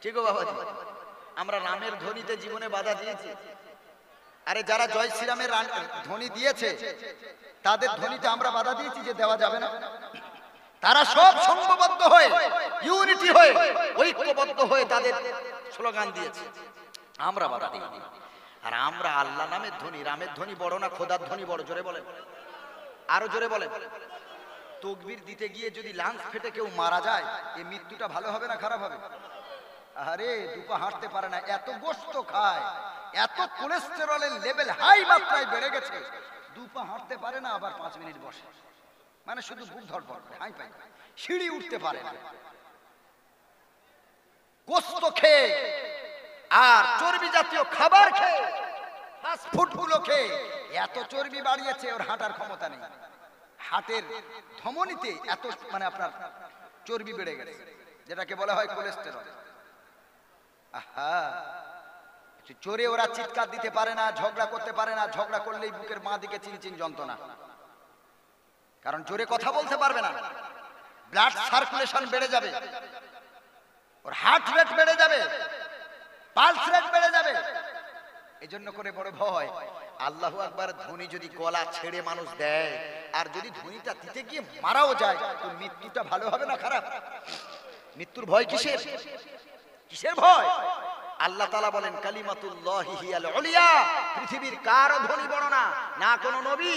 ঠিক গো বাবাজি, আমরা রামের ধ্বনিতে জীবনে বাধা দিয়েছি। আরে যারা জয় শ্রীরামের ধ্বনি দিয়েছে তাদের ধ্বনিতে আমরা বাধা দিয়েছি যে দেওয়া যাবে না? তারা সব সংঘবদ্ধ হয়ে, ইউনিটি হয়ে, ঐক্যবদ্ধ হয়ে তাদের স্লোগান দিয়েছে, আমরা বাধা দিইনি। আর আমরা আল্লাহ নামের ধ্বনি, রামের ধ্বনি বড় না খোদার ধ্বনি বড়? জোরে বলেন, আরো জোরে বলেন। তাকবীর দিতে গিয়ে যদি লাংস ফেটে কেউ মারা যায়, এই মৃত্যুটা ভালো হবে না খারাপ হবে? আরে দুপা হাঁটতে পারে না, এত গোশত খায়, এত কোলেস্টেরলের লেভেল হাই মাত্রায় বেড়ে গেছে, দুপা হাঁটতে পারে না, আবার 5 মিনিট বসে, মানে শুধু বুক ধড়ফড় করে, হাই পায়, সিঁড়ি উঠতে পারে না। গোশত খেয়ে আর চর্বি জাতীয় খাবার খেয়ে, ফাস্ট ফুড গুলো খেয়ে এত চর্বি বাড়িয়েছে, ওর হাঁটার ক্ষমতা নেই। হার্টের ধমনীতে এত মানে আপনার চর্বি বেড়ে গেছে, যেটাকে বলা হয় কোলেস্টেরল। আহা, জোরে ওরা চিৎকার দিতে পারে না, ঝগড়া করতে পারে না, ঝগড়া করলেই বুকের বাঁ দিকে চিনচিন যন্ত্রণা, কারণ জোরে কথা বলতে পারবে না। ব্লাড সার্কুলেশন বেড়ে যাবে, ওর হার্ট রেট বেড়ে যাবে, পালস রেট বেড়ে যাবে। এই জন্য করে বড় ভয়, আল্লাহু আকবার ধ্বনি যদি গলা ছেড়ে মানুষ দেয়, আর যদি ধ্বনিটা দিতে গিয়ে মারাও যায়, তো মৃত্যুটা ভালো হবে না খারাপ? মৃত্যুর ভয় কিসের? কিসের ভয়? আল্লাহ তাআলা বলেন কালিমাতুল্লাহি হিয়াল উলিয়া, পৃথিবীর কারো ধ্বনি বড় না, না কোনো নবী,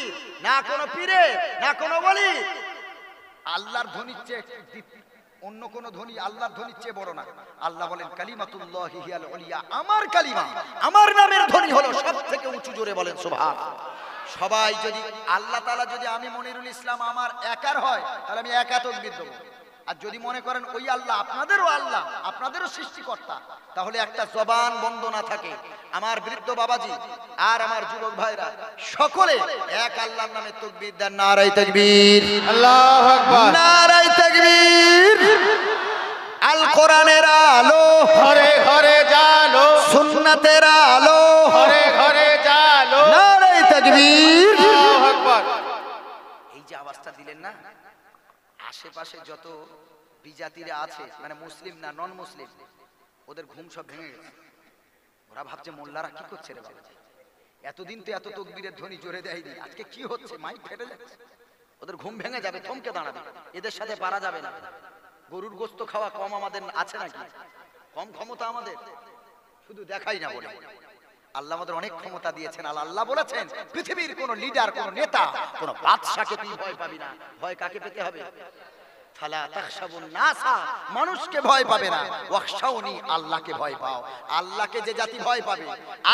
না কোনো পীরের, না কোনো ওলি। আল্লাহর ধ্বনির চেয়ে অন্য কোন ধ্বনি আল্লাহর ধ্বনির চেয়ে বড় না। আল্লাহ বলেন কালিমাতুল্লাহি হিয়াল উলিয়া, আমার কালিমা, আমার নামের ধ্বনি হলো সবথেকে উঁচু। জোরে বলেন সুবহানাল্লাহ। সবাই যদি আল্লাহ তাআলা যদি আমি মনিরুল ইসলাম আমার একার হয়, তাহলে আমি একা তাকবীর দেব। আর যদি মনে করেন ওই আল্লাহ আপনাদেরও আল্লাহ, আপনাদেরও সৃষ্টিকর্তা, তাহলে একটা জবান বন্ধ না থাকে। আমার বৃদ্ধ বাবাজি আর আমার যুবক ভাইরা সকলে এক আল্লাহর নামে তাকবীর দেন, নারায়ে তাকবীর, আল্লাহু আকবার, নারায়ে তাকবীর। আল কোরআনের আলো ঘরে ঘরে জালো, সুন্নাতের আলো ঘরে ঘরে জালো, নারায়ে তাকবীর। আল্লাহু আকবার। এই যে আওয়াজটা দিলেন না, আশেপাশে যত বিজাতিরা আছে, মানে মুসলিম না নন মুসলিম, ওদের ঘুম সব ভেঙে গেছে। ওরা ভাবছে মোল্লারা কি করছে রে বাবা, এতদিন তো এত তাকবীরের ধ্বনি জোরে দেয়নি, আজকে কি হচ্ছে, মাইক ফেটে যাচ্ছে। ওদের ঘুম ভেঙে যাবে, থমকে দাঁড়াবে, এদের সাথে পারা যাবে না। গরুর গোশত খাওয়া কম আমাদের আছে নাকি? কম ক্ষমতা আমাদের, শুধু দেখাই না বলে। আল্লাহ আমাদের অনেক ক্ষমতা দিয়েছেন। আল্লাহ বলেছেন পৃথিবীর কোন লিডার, কোন নেতা, কোন বাদশাকে তুই ভয় পাবি না। ভয় কাকে পেতে হবে? ফালা তাখশাবুন নাসা, মানুষকে ভয় পাবে না, ওয়াখশাউনি, আল্লাহকে ভয় পাও। আল্লাহকে যে জাতি ভয় পাবে,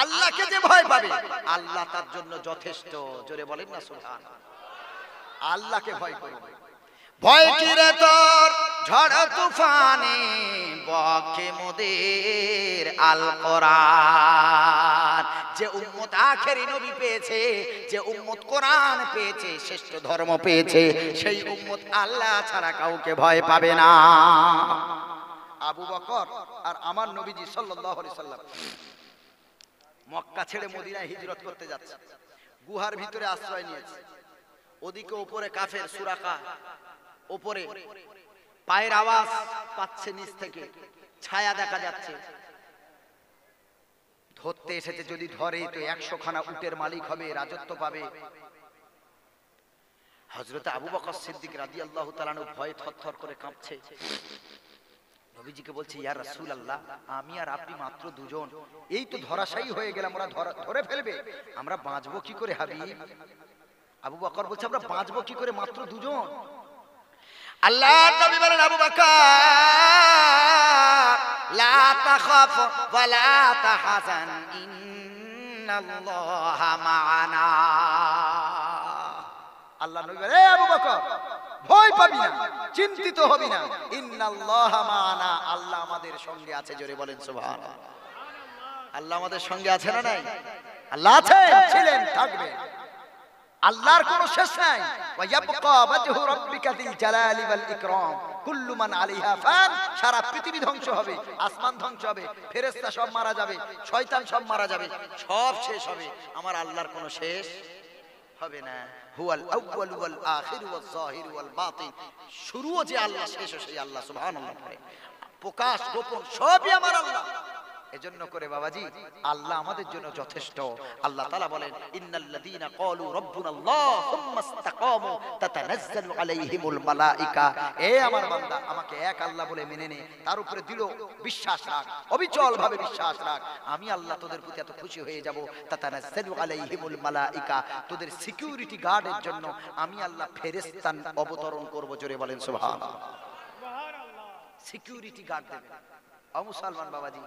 আল্লাহকে যে ভয় পাবে, আল্লাহ তার জন্য যথেষ্ট। জোরে বলেন না সুবহানাল্লাহ। আল্লাহকে ভয় করো। ভয় কি রে তোর ঝড় তুফানে, বকে মোদের আল কোরআন। যে উম্মত আখেরি নবী পেয়েছে, যে উম্মত কোরআন পেয়েছে, শ্রেষ্ঠ ধর্ম পেয়েছে, সেই উম্মত আল্লাহ ছাড়া কাউকে ভয় পাবে না। আবু বকর আর আমার নবীজি সাল্লাল্লাহু আলাইহি সাল্লাম মক্কা ছেড়ে মদিনায় হিজরত করতে যাচ্ছে। গুহার ভিতরে আশ্রয় নিয়েছে। ওদিকে উপরে কাফের সুরাকা, উপরে পায়ের আওয়াজ পাচ্ছে, নিচ থেকে ছায়া দেখা যাচ্ছে। ধরতে এসেছে, যদি ধরে তো 100 খানা উটের মালিক হবে, রাজত্ব পাবে। হযরত আবু বকর সিদ্দিক রাদিয়াল্লাহু তাআলা আনহু ভয়ে থরথর করে কাঁপছে। নবীজিকে বলছে, ইয়া রাসূলুল্লাহ, আমি আর আপনি মাত্র দুজন, এই তো ধরাশায়ী হয়ে গেলাম, ওরা ধরে ফেলবে, আমরা বাঁচবো কি করে হাবিব? আবু বকর বলছে, আমরা বাঁচবো কি করে, মাত্র দুজন। আল্লাহর নবী বলেন, আবু বকর লা তাখাফ ওয়া লা তাহজান, ইন্নাল্লাহা মা'ানা। আল্লাহর নবী বলেন, এ আবু বকর, ভয় পাবি না, চিন্তিত হবি না, ইন্নাল্লাহা মা'ানা, আল্লাহ আমাদের সঙ্গে আছে। জোরে বলেন সুবহানাল্লাহ। আল্লাহ আমাদের সঙ্গে আছে না নাই? আল্লাহ আছেন, ছিলেন, থাকবেন। আল্লাহর কোনো শেষ নাই। ওয়া ইয়াবকা ওয়াজহু রাব্বিকা যিল জালালি ওয়াল ইকরাম, কুল্লু মান আলাইহা ফান। সারা পৃথিবী ধ্বংস হবে, আসমান ধ্বংস হবে, ফেরেশতা সব মারা যাবে, শয়তান সব মারা যাবে, সব শেষ হবে, আমার আল্লাহর কোনো শেষ হবে না। হুয়াল আউয়ালু ওয়াল আখিরু ওয়াজ যাহিরু ওয়াল বাতিন। শুরুও যে আল্লাহ, শেষও সেই আল্লাহ। সুবহানাল্লাহ। প্রকাশ গোপন সবই আমার আল্লাহ। এজন্য করে বাবাজি আল্লাহ আমাদের জন্য যথেষ্ট। আল্লাহ তাআলা বলেন ইন্নাল্লাযীনা ক্বালু রাব্বুনাল্লাহ সুম্মা ইসতাকামু তাতানাজ্জালু আলাইহিমুল মালায়েকা। এ আমার বান্দা, আমাকে এক আল্লাহ বলে মেনে নে, তার উপরে দৃঢ় বিশ্বাস রাখ, অবিচল ভাবে বিশ্বাস রাখ, আমি আল্লাহ তোদের প্রতি এত খুশি হয়ে যাব। তাতানাজ্জালু আলাইহিমুল মালায়েকা, তোদের সিকিউরিটি গার্ডের জন্য আমি আল্লাহ ফেরেশতা অবতরণ করব। জোরে বলেন সুবহানাল্লাহ। সিকিউরিটি গার্ড দেবে। ও মুসলমান বাবাজি,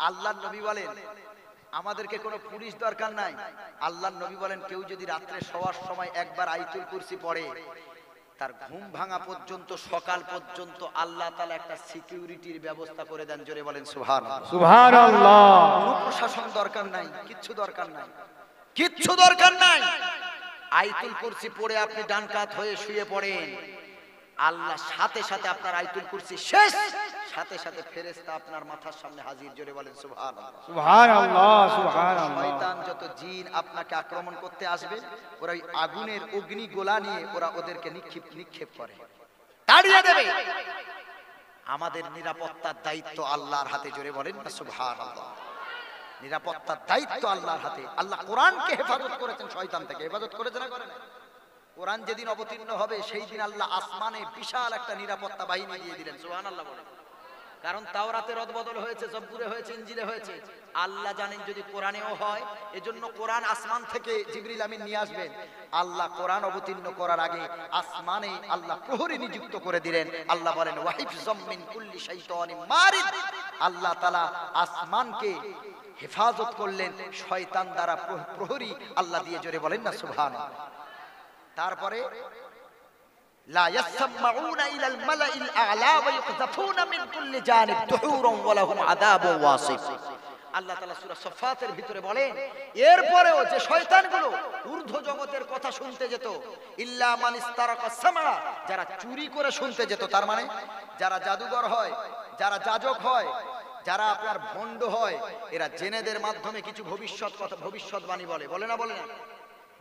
আল্লাহর নবী বলেন আমাদেরকে কোনো পুলিশ দরকার নাই। আল্লাহর নবী বলেন কেউ যদি রাত্রে শোয়ার সময় একবার আয়াতুল কুরসি পড়ে, তার ঘুম ভাঙা পর্যন্ত সকাল পর্যন্ত আল্লাহ তাআলা একটা সিকিউরিটির ব্যবস্থা করে দেন। জোরে বলেন সুবহানাল্লাহ। সুবহানাল্লাহ। কোনো প্রশাসন দরকার নাই, কিচ্ছু দরকার নাই, কিচ্ছু দরকার নাই। আয়াতুল কুরসি পড়ে আপনি ডান কাত হয়ে শুয়ে পড়েন, আল্লাহ সাথে সাথে আপনার আয়াতুল কুরসি শেষ, সাথে সাথে ফেরেশতা আপনার মাথার সামনে হাজির। জোরে বলেন সুবহানাল্লাহ। সুবহানাল্লাহ। সুবহানাল্লাহ। শয়তান যত জিন আপনাকে আক্রমণ করতে আসবে, ওরা ওই আগুনের অগ্নি গোলা নিয়ে ওরা ওদেরকে নিক্ষেপ করে, তাড়িয়ে দেবে। আমাদের নিরাপত্তার দায়িত্ব আল্লাহর হাতে। জোরে বলেন না সুবহানাল্লাহ। নিরাপত্তার দায়িত্ব আল্লাহর হাতে। আল্লাহ কোরআনকে হেফাজত করেছেন শয়তান থেকে। হেফাজত করেছেন না করেন? কোরআন যেদিন অবতীর্ণ হবে সেই দিন আল্লাহ আসমানে বিশাল একটা নিরাপত্তা বাহিনী দিয়ে দিলেন। সুবহানাল্লাহ বলেন। কারণ তাওরাতে রদবদল হয়েছে, জব্বুরে হয়েছে, ইনজিলে হয়েছে। আল্লাহ জানেন যদি কোরআনেও হয়, এজন্য কোরআন আসমান থেকে জিবরিল আমিন নিয়ে আসবেন। আল্লাহ কোরআন অবতীর্ণ করার আগে আসমানে আল্লাহ প্রহরী নিযুক্ত করে দিলেন। আল্লাহ বলেন ওয়াহিফযাম মিন কুল্লি শাইতানিন মারিদ। আল্লাহ তাআলা আসমানকে হেফাজত করলেন শয়তান দ্বারা, প্রহরী আল্লাহ দিয়ে। জোরে বলেন না সুবহানাল্লাহ। তারপরে লা ইয়াসমাউনা ইলাল মালাইল আ'লা ওয়া ইউকযাফুনা মিন কুল্লি জানিব দুহুরান ওয়া লাহুম আযাবুন ওয়াসিফ। আল্লাহ তাআলা সূরা সাফফাতের ভিতরে বলেন এরপরেও যে শয়তানগুলো ঊর্ধ্ব জগতের কথা শুনতে যেত, ইল্লা মান ইস্তারাকা সামা, যারা চুরি করে শুনতে যেত, তার মানে যারা জাদুঘর হয়, যারা যাজক হয়, যারা আপনার ভণ্ড হয়, এরা জেনেদের মাধ্যমে কিছু ভবিষ্যৎ কথা, ভবিষ্যৎবাণী বলে, বলে না? বলে না?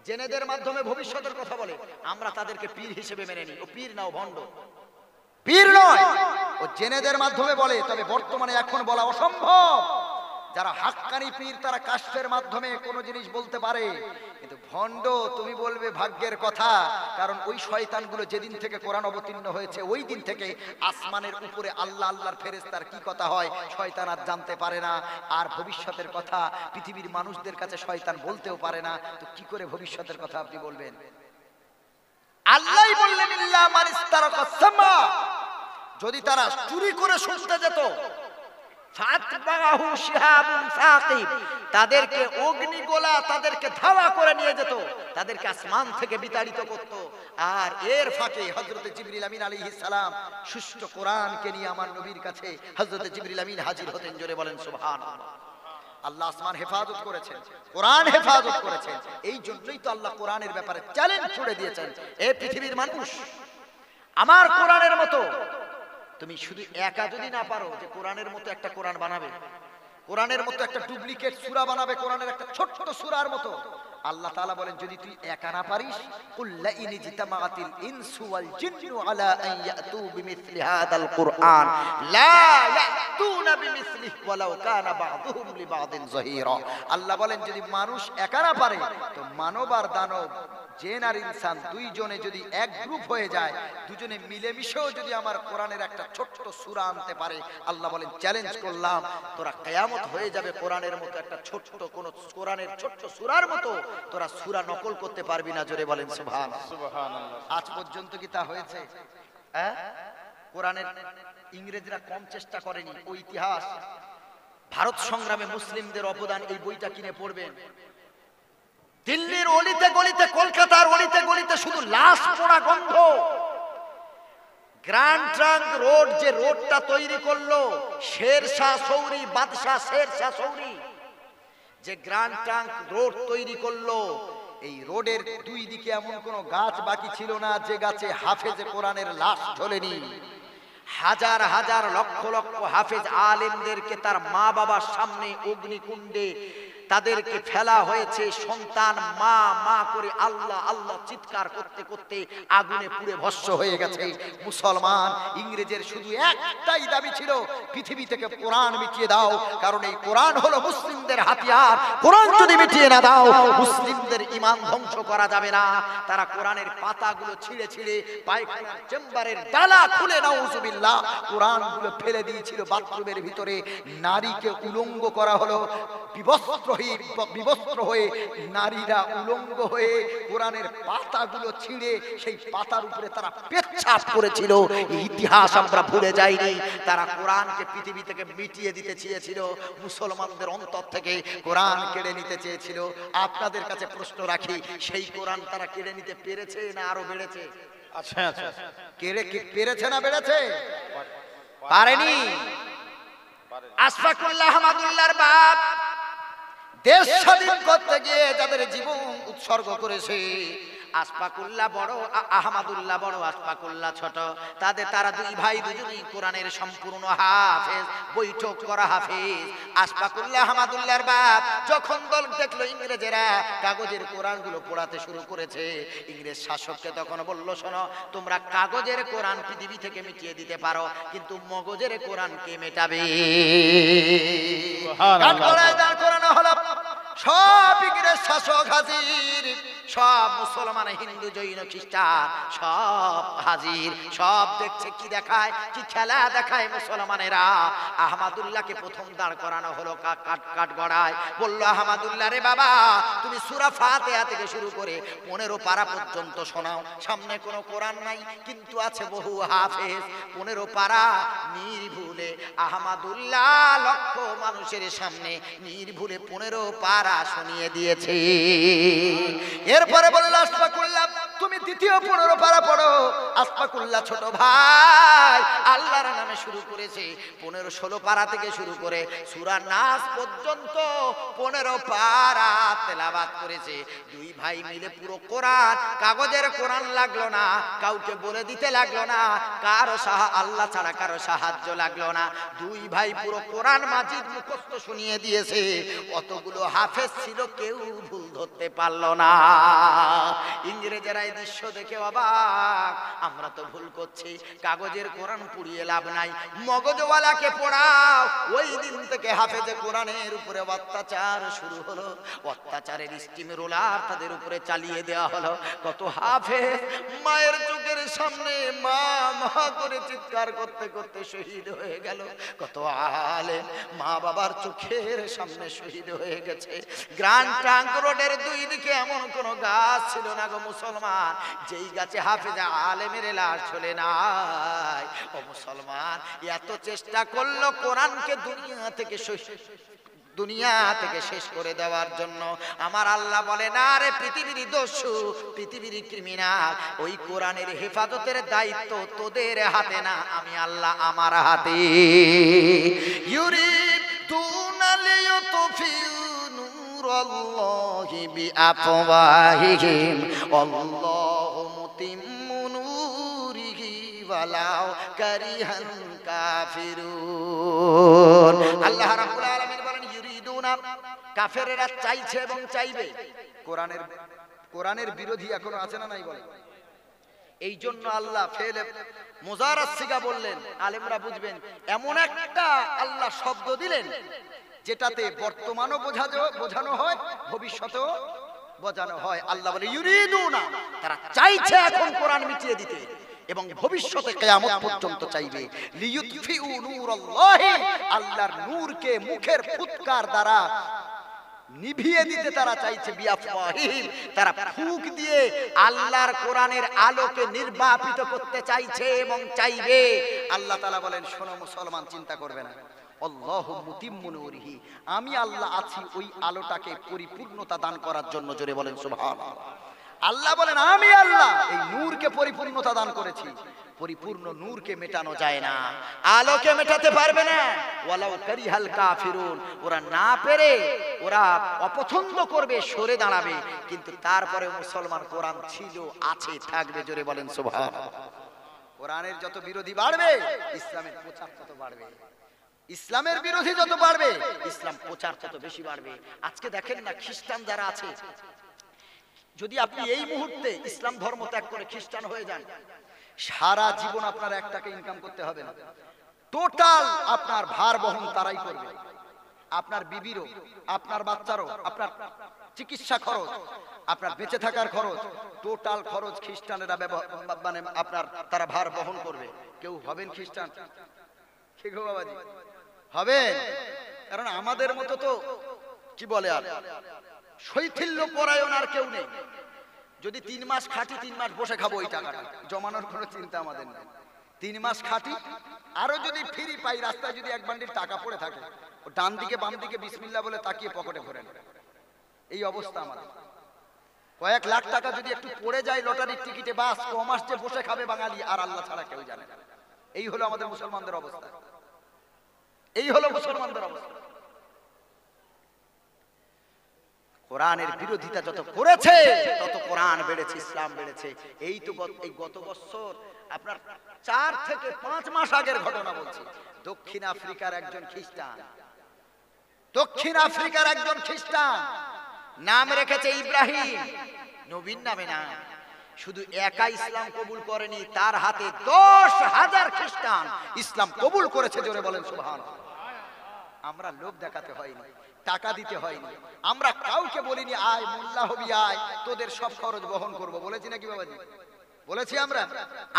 জেনেদের মাধ্যমে ভবিষ্যতের কথা বলে, আমরা তাদেরকে পীর হিসেবে মেনে নিই। ও পীর না, ও ভণ্ড। পীর নয়, ও জেনেদের মাধ্যমে বলে। তবে বর্তমানে এখন বলা অসম্ভব। যারা হাক্কানি পীর তারা কাশফের মাধ্যমে কোনো জিনিস বলতে পারে, কিন্তু ভণ্ড তুমি বলবে ভাগ্যের কথা। কারণ ওই শয়তানগুলো যেদিন থেকে কোরআন অবতীর্ণ হয়েছে ওই দিন থেকে আসমানের উপরে আল্লাহ আল্লাহর ফেরেশতার কি কথা হয় শয়তান আর জানতে পারে না। আর ভবিষ্যতের কথা পৃথিবীর মানুষদের কাছে শয়তান বলতেও পারে না। তো কি করে ভবিষ্যতের কথা আপনি বলবেন? আল্লাহই বললেন ইল্লা মান ইস্তারাকা সামা, যদি তারা চুরি করে শুনতে যেত, ফাতবাহু শিহাবুন সাকিব, তাদেরকে অগ্নিগোলা তাদেরকে ধাওয়া করে নিয়ে যেত, তাদেরকে আসমান থেকে বিতাড়িত করত। আর এর ফাঁকে হযরতে জিবরিল আমিন আলাইহিস সালাম সুষ্ঠু কোরআনকে নিয়ে আমার নবীর কাছে হযরতে জিবরিল আমিন হাজির হতেন। জোরে বলেন সুবহানাল্লাহ। আল্লাহ আসমান হেফাজত করেছেন, কোরআন হেফাজত করেছেন। এই জন্যই তো আল্লাহ কোরআনের ব্যাপারে চ্যালেঞ্জ ছুড়ে দিয়েছেন, এ পৃথিবীর মানুষ, আমার কোরআনের মতো তুমি শুধু একা যদি না পারো যে কোরআনের মতো একটা কোরআন বানাবে, কোরআনের মতো একটা ডুপ্লিকেট সূরা বানাবে, কোরআনের একটা ছোট্ট সূরার মতো, আল্লাহ তাআলা বলেন যদি তুই একা না পারিস, কুল লা ইন জিতামাআতিল ইনসু ওয়াল জিন্নু আলা আন ইয়াতু বিমিসলি হাদাল কুরআন লা ইয়াতুনা বিমিসলিহি ওয়ালাউ কানা বা'দুহুম লিবা'দিন যাহিরা। আল্লাহ বলেন যদি মানুষ একা না পারে, তো মানব আর দানব, জিন আর ইনসান দুইজনে যদি এক গ্রুপ হয়ে যায়, দুজনে মিলেমিশেও যদি আমার কোরআনের একটা ছোট্ট সূরা আনতে পারে, আল্লাহ বলেন চ্যালেঞ্জ করলাম, তোরা কিয়ামত হয়ে যাবে কোরআনের মতো একটা ছোট্ট কোন কোরআনের ছোট্ট সূরার মতো তোরা সূরা নকল করতে পারবি না। জোরে বলেন সুবহানাল্লাহ। আজ পর্যন্ত কি তা হয়েছে? কোরআনের ইংরেজরা কম চেষ্টা করেনি। ওই ইতিহাস, ভারত সংগ্রামে মুসলিমদের অবদান, এই বইটা কিনে পড়বেন। দিল্লির অলিতে গলিতে, কলকাতার অলিতে গলিতে শুধু লাশ পোড়া গন্ধ। গ্র্যান্ড ট্রাঙ্ক রোড, যে রোডটা তৈরি করলো শেরশাহ সৌরি, বাদশাহ শেরশাহ সৌরি, যে গ্র্যান্ড ট্রাঙ্ক রোড তৈরি করলো, এই রোডের দুই দিকে এমন কোনো গাছ বাকি ছিল না যে গাছে হাফেজে কোরআনের লাশ ঝোলেনি। হাজার হাজার লক্ষ লক্ষ হাফেজ আলেমদেরকে তার মা বাবার সামনে অগ্নিকুণ্ডে তাদেরকে ফেলা হয়েছে, সন্তান মা মা করে আল্লাহ আল্লাহ চিৎকার করতে করতে আগুনে পুড়ে ভস্ম হয়ে গেছে। মুসলমান, ইংরেজের শুধু একটাই দাবি ছিল, পৃথিবী থেকে কোরআন মিটিয়ে দাও, কারণ এই কোরআন হলো মুসলিমদের হাতিয়ার। কোরআন যদি মিটিয়ে না দাও, মুসলিমদের ঈমান ধ্বংস করা যাবে না। তারা কোরআনের পাতাগুলো ছিঁড়ে ছিঁড়ে পায়খানার চেম্বারের ডালা খুলে নাউজুবিল্লাহ কোরআনগুলো ফেলে দিয়েছিল বাথরুমের ভিতরে। নারীকে উলঙ্গ করা হলো, বিবস্ত্র হয়ে নারীরা উলঙ্গ হয়ে কোরআনের পাতাগুলো ছিঁড়ে সেই পাতার উপরে তারা পেচ্ছাপ করেছিল। এই ইতিহাস আমরা ভুলে যাইনি। তারা কোরআনকে পৃথিবী থেকে মিটিয়ে দিতে চেয়েছিল, মুসলমানদের অন্তর থেকে কোরআন কেড়ে নিতে চেয়েছিল। আপনাদের কাছে প্রশ্ন রাখি, সেই কোরআন তারা কেড়ে নিতে পেরেছে না আরো বেড়েছে? আচ্ছা আচ্ছা, কেড়ে কি পেরেছে না বেড়েছে? পারেনি। আশফাকুল্লাহ আহমদুল্লাহর বাপ দেশ স্বাধীন করতে গিয়ে যাদের জীবন উৎসর্গ করেছে, আশফাকুল্লাহ বড়, আহমদুল্লাহ বড়, আশফাকুল্লাহ ছোট। তারা দুই ভাই দুজনেই কোরআনের সম্পূর্ণ হাফেজ, বৈঠক করা হাফেজ। আশফাকুল্লাহ আহমদুল্লাহর বাপ যখন দল দেখলো ইংরেজেরা কাগজের কোরআনগুলো পড়াতে শুরু করেছে, ইংরেজ শাসককে তখন বলল, শোনো, তোমরা কাগজের কোরআন পৃথিবী থেকে মিটিয়ে দিতে পারো, কিন্তু মগজের কোরআন কে মেটাবে? দাঁড় করানো হলো। সব ইংরেজ শাসক হাজির, সব মুসলমান, হিন্দু, জৈন, খ্রিস্টান সব হাজির। সব দেখছে কি দেখায়, কি খেলা দেখায় মুসলমানেরা। আহমদুল্লাহকে প্রথম দাঁড় করানো হলো কাঠ গড়ায়। বললো, আহমদুল্লাহ রে বাবা, তুমি সূরা ফাতিহা থেকে শুরু করে 15 পারা পর্যন্ত শোনাও। সামনে কোনো কোরআন নাই, কিন্তু আছে বহু হাফেজ। 15 পারা নির্ভুলে আহমদুল্লাহ লক্ষ মানুষের সামনে নির্ভুলে 15 পারা শুনিয়ে দিয়েছে। এরপরে বলল, আশফাকুল্লাহ তুমি দ্বিতীয় 15 পারা পড়ো। আশফাকুল্লাহ ছোট ভাই আল্লাহর নামে শুরু করেছে। 15-16 পারা থেকে শুরু করে সূরা নাস পর্যন্ত 15 পারা তেলাওয়াত করেছে। দুই ভাই মিলে পুরো কোরআন, কাগজের কোরআন লাগলো না, কাউকে বলে দিতে লাগলো না, কারো আল্লাহ ছাড়া কারো সাহায্য লাগলো না। দুই ভাই পুরো কোরআন মাজিদ মুখস্থ শুনিয়ে দিয়েছে। অতগুলো হাফেজ ছিল, কেউ ভুল ধরতে পারলো না। ইংরেজেরা এই দৃশ্য দেখে অবাক, আমরা তো ভুল করছি, কাগজের কোরআন পুড়িয়ে লাভ নাই, মগজওয়ালাকে পড়াও। ওই দিন থেকে হাফেজে কোরআনের উপরে অত্যাচার শুরু হলো। অত্যাচারের স্টিম রোলার তাদের উপরে চালিয়ে দেওয়া হলো। কত হাফেজ মায়ের চোখের সামনে মা মা করে চিৎকার করতে করতে শহীদ হয়ে গেল। কত আলেম মা বাবার চোখের সামনে শহীদ হয়ে গেছে। গ্র্যান্ড ট্রাঙ্ক রোডের দুই দিকে এমন কোন গাছ ছিল না গো মুসলমান, যেই গাছে হাফেজে আলেমের লাশ ঝোলে নাই। ও মুসলমান, এত চেষ্টা করলো কোরআনকে দুনিয়া থেকে শেষ করে দেওয়ার জন্য। আমার আল্লাহ বলে, না রে পৃথিবীর দস্যু, পৃথিবীর ক্রিমিনাল, ওই কোরআনের হেফাজতের দায়িত্ব তোদের হাতে না, আমি আল্লাহ আমার হাতে। ইউরিদুনা লিয়ুতফিউ নূরাল্লাহি বিআফওয়াহিহিম আল্লাহু মুতিম্মু নূরিহি ওয়ালাউ কারিহাল কাফিরুন। আল্লাহ রাব্বুল আলামিন বলেন, ইউরিদুনা, কাফেরেরা চাইছে এবং চাইবে। কোরআনের বিরোধী এখনো আছে না নাই বলে? এই জন্য আল্লাহ ফেলে মুজারাত সিগা বললেন, আলেমরা বুঝবেন, এমন একটা আল্লাহ শব্দ দিলেন যেটাতে বর্তমানও বোঝানো হয়, ভবিষ্যতেও বোঝানো হয়। আল্লাহ বলে ইউরিদুনা, তারা চাইছে এখন কোরআন মিটিয়ে দিতে এবং ভবিষ্যতে কিয়ামত পর্যন্ত চাইবে। লিয়ুতফিউ নূরাল্লাহি, আল্লাহর নূরকে মুখের ফুৎকার দ্বারা নিভিয়ে দিতে তারা চাইছে। বিআফওয়াহিহিম, তারা ফুঁক দিয়ে আল্লাহর কোরআনের আলোকে নির্বাপিত করতে চাইছে এবং চাইবে। আল্লাহ তাআলা বলেন, শোনো মুসলমান, চিন্তা করবে না, আল্লাহু মুতিম্মু নূরিহি, আমি আল্লাহ আছি ওই আলোটাকে পরিপূর্ণতা দান করার জন্য। জোরে বলেন সুবহানাল্লাহ। আল্লাহ বলেন, আমি আল্লাহ এই নূরকে পরিপূর্ণতা দান করেছি। পরিপূর্ণ নূরকে মেটানো যায় না, আলোকে মেটাতে পারবে না। ওয়ালাউ কারিহাল কাফিরুন, ওরা না পেরে, ওরা অপছন্দ করবে, সরে দাঁড়াবে, কিন্তু তারপরে মুসলমান কোরআন ছিল, আছে, থাকবে। জোরে বলেন সুবহানাল্লাহ। কোরআনের যত বিরোধী বাড়বে, ইসলামের প্রচার তত বাড়বে। ইসলামের বিরোধী যত বাড়বে, ইসলাম প্রচার তত বেশি বাড়বে। আজকে দেখেন না, খ্রিস্টান যারা আছে, যদি আপনি এই মুহূর্তে ইসলাম ধর্ম ত্যাগ করে খ্রিস্টান হয়ে যান, সারা জীবন আপনার 1 টাকা ইনকাম করতে হবে না। টোটাল আপনার ভার বহন তারাই করবে, আপনার বিবিরও, আপনার বাচ্চারও, আপনার চিকিৎসা খরচ, আপনার বেঁচে থাকার খরচ, টোটাল খরচ খ্রিস্টানেরা মানে আপনার তারা ভার বহন করবে। কেউ হবেন খ্রিস্টান? ঠিক বাবাজি হবে? কারণ আমাদের মতো তো কি বলে আর শৈথিল্য পরায়ণ আর কেউ নেই। যদি 3 মাস খাটি, 3 মাস বসে খাবো, ওই টাকাটা জমানোর কোনো চিন্তা আমাদের নেই। 3 মাস খাটি, আরো যদি ফ্রি পাই, রাস্তায় যদি 1 বান্ডিল টাকা পড়ে থাকে, ও ডান দিকে বাম দিকে বিসমিল্লাহ বলে তাকিয়ে পকেটে ভরে নেবে। এই অবস্থা আমাদের। কয়েক লাখ টাকা যদি একটু পড়ে যায় লটারির টিকিটে, বাস কমাস যে বসে খাবে বাঙালি, আর আল্লাহ ছাড়া কেউ জানে না। এই হলো আমাদের মুসলমানদের অবস্থা, এই হলো মুসলমানদের অবস্থা। কোরআনের বিরোধিতা যত করেছে তত কোরআন বেড়েছে, ইসলাম বেড়েছে। এই তো এই গত বছর আপনার 4 থেকে 5 মাস আগের ঘটনা বলছি। দক্ষিণ আফ্রিকার একজন খ্রিস্টান, নাম রেখেছে ইব্রাহিম, নবীন নামে না। শুধু একা ইসলাম কবুল করেনি, তার হাতে 10,000 খ্রিস্টান ইসলাম কবুল করেছে। জোরে বলেন সুবহানাল্লাহ। আমরা লোক দেখাতে হয়নি, টাকা দিতে হয়নি, আমরা কাউকে বলিনি আয় মোল্লা হবি আয়, তোদের সব খরচ বহন করব, বলেছি নাকি বাবাজি? বলেছি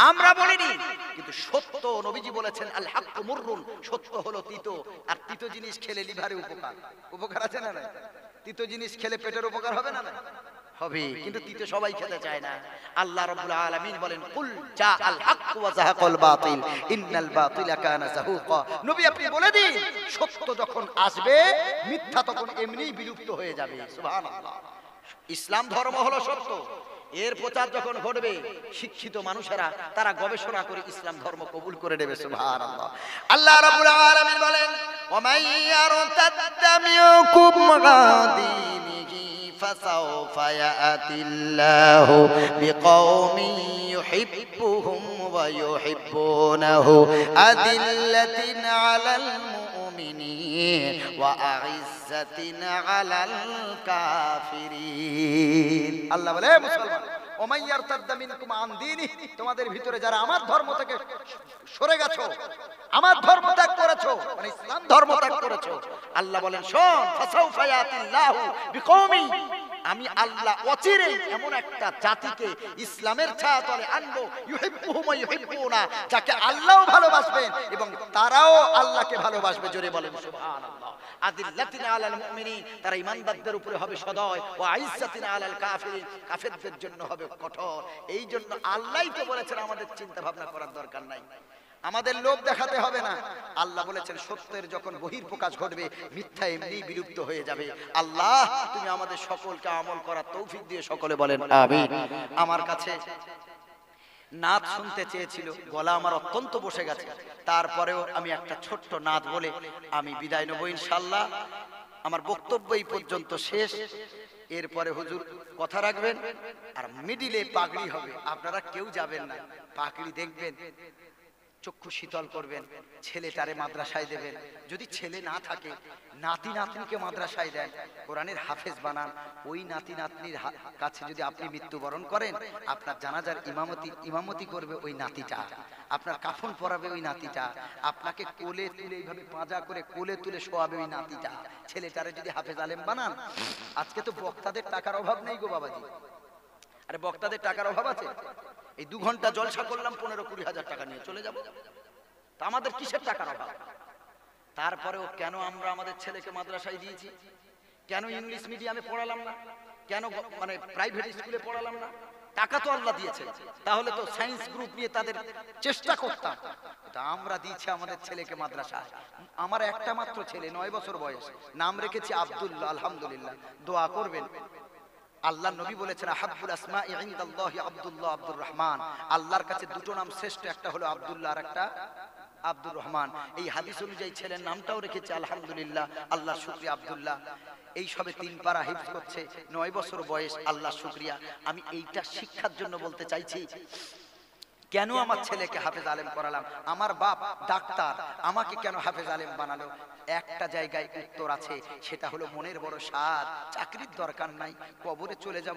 আমরা বলিনি। কিন্তু সত্য, নবীজি বলেছেন আল হাক্কু মুররুন, সত্য হলো তিতো। আর তিতো জিনিস খেলে লিভারে উপকার আছে না? তিতো জিনিস খেলে পেটের উপকার হবে না? হবে, কিন্তু তিতো সবাই খেতে চায় না। আল্লাহ রাব্বুল আলামিন বলেন কুল জা আল হক ওয়া যাহাকাল বাতিল ইন্নাল বাতিলা কানা যাহুকা। নবী আপনি বলে দিন, সত্য যখন আসবে মিথ্যা তখন এমনিই বিলুপ্ত হয়ে যাবে। সুবহানাল্লাহ। ইসলাম ধর্ম হলো সত্য, এর প্রচার যখন ঘটবে, শিক্ষিত মানুষেরা তারা গবেষণা করে ইসলাম ধর্ম কবুল করে নেবে। সুবহানাল্লাহ। আল্লাহ রাব্বুল আলামিন বলেন ওয়া মান ইয়ারতাদ্দা মিনকুম গাদিনিহি ফাসাউফা ইয়াতিল্লাহু বিকওমিন ইউহিব্বুহুম ওয়া ইউহিব্বুনাহু আদিল্লাতিন আলাল মুমিনিন ওয়া আইজ্জাতিন আলাল কাফিরিন। আল্লাহ বলে মুসলমান, ওমাই ইয়ারতাদ্দা মিনকুম আন দীনিহি, তোমাদের ভিতরে যারা আমার ধর্ম থেকে সরে গেছো, আমার ধর্ম ত্যাগ করেছো, মানে ইসলাম ধর্ম ত্যাগ করেছো, আল্লাহ বলেন শোন, ফাসাউফা ইয়াতিল্লাহু বিকওমি, আমি আল্লাহ অচিরেই এমন একটা জাতিকে ইসলামের ছায়াতলে আনবো, ইউহিব্বুহুম ওয়া ইউহিব্বুনা, যাকে আল্লাহও ভালোবাসবেন এবং তারাও আল্লাহকে ভালোবাসবে। জোরে বলেন সুবহানাল্লাহ। আদিল্লাতিন আলাল মুমিনিন, তারা ঈমানদারদের উপরে হবে সদয়, ওয়া আইজ্জাতিন আলাল কাফিরিন, কাফেরদের জন্য হবে কঠোর। এই জন্য আল্লাহই তো বলেছেন আমাদের চিন্তা ভাবনা করার দরকার নাই, আমাদের লোভ দেখাতে হবে না। আল্লাহ বলেছেন সত্যের যখন বহির্প্রকাশ ঘটবে, মিথ্যা এমনি বিলুপ্ত হয়ে যাবে। আল্লাহ তুমি আমাদের সকলকে আমল করার তৌফিক দিয়ে সকলে বলেন আমিন। আমার কাছে নাত শুনতে চেয়েছিল, গলা আমার অত্যন্ত বসে গেছে, তারপরেও আমি একটা ছোট্ট নাত বলে আমি বিদায় নেব ইনশাআল্লাহ। আমার বক্তব্য এই পর্যন্ত শেষ। এরপরে হুজুর কথা রাখবেন, আর মিডিলে পাগড়ি হবে, আপনারা কেউ যাবেন না, পাগড়ি দেখবেন, চক্ষু শীতল করবেন, ছেলেটারে মাদ্রাসায় দেবেন। যদি ছেলে না থাকে, নাতি নাতনিকে মাদ্রাসায় দেন, কোরআনের হাফেজ বানান। ওই নাতি নাতনির কাছে যদি আপনি মৃত্যুবরণ করেন, আপনার জানাজার ইমামতি করবে ওই নাতিটা, আপনার কাফন পরাবে ওই নাতিটা, আপনাকে কোলে তুলে এইভাবে পাঁজা করে কোলে তুলে শোয়াবে ওই নাতিটা। ছেলেটারে যদি হাফেজ আলেম বানান। আজকে তো বক্তাদের টাকার অভাব নেই গো বাবাজি। আরে বক্তাদের টাকার অভাব আছে? এই 2 ঘন্টা জলসা করলাম, 15-20 হাজার টাকা নিয়ে চলে যাব। তা আমাদের কিসের টাকার অভাব? তারপরেও কেন আমরা আমাদের ছেলেকে মাদ্রাসায় দিয়েছি? কেন ইংলিশ মিডিয়ামে পড়ালাম না? কেন মানে প্রাইভেট স্কুলে পড়ালাম না? টাকা তো আল্লাহ দিয়েছে, তাহলে তো সায়েন্স গ্রুপ নিয়ে তাদের চেষ্টা করতাম। তা আমরা দিয়েছি আমাদের ছেলেকে মাদ্রাসায়। আমার একটা মাত্র ছেলে, 9 বছর বয়স, নাম রেখেছি আব্দুল্লাহ। আলহামদুলিল্লাহ, দোয়া করবেন। আল্লাহ নবী বলেছেন আহাব্বুল আসমাই ইনদাল্লাহি আব্দুল্লাহ আব্দুর রহমান। আল্লাহর কাছে 2টো নাম শ্রেষ্ঠ, একটা হলো আব্দুল্লাহ আর একটা আব্দুর রহমান। এই হাদিস অনুযায়ী ছেলের নামটাও রেখেছে আলহামদুলিল্লাহ, আল্লাহর শুকরিয়া আব্দুল্লাহ। এই সবে 3 পারা হিফজ করছে, 9 বছর বয়স, আল্লাহর শুকরিয়া। আমি এইটা শিক্ষার জন্য বলতে চাইছি, কেন আমার ছেলেকে হাফেজ আলেম করালাম, আমার বাপ ডাক্তার, আমাকে কেন হাফেজ আলেম বানালো? একটা জায়গায় উত্তর আছে, সেটা হলো মনের বড় সাধ, চাকরির দরকার নাই, কবরে চলে যাব।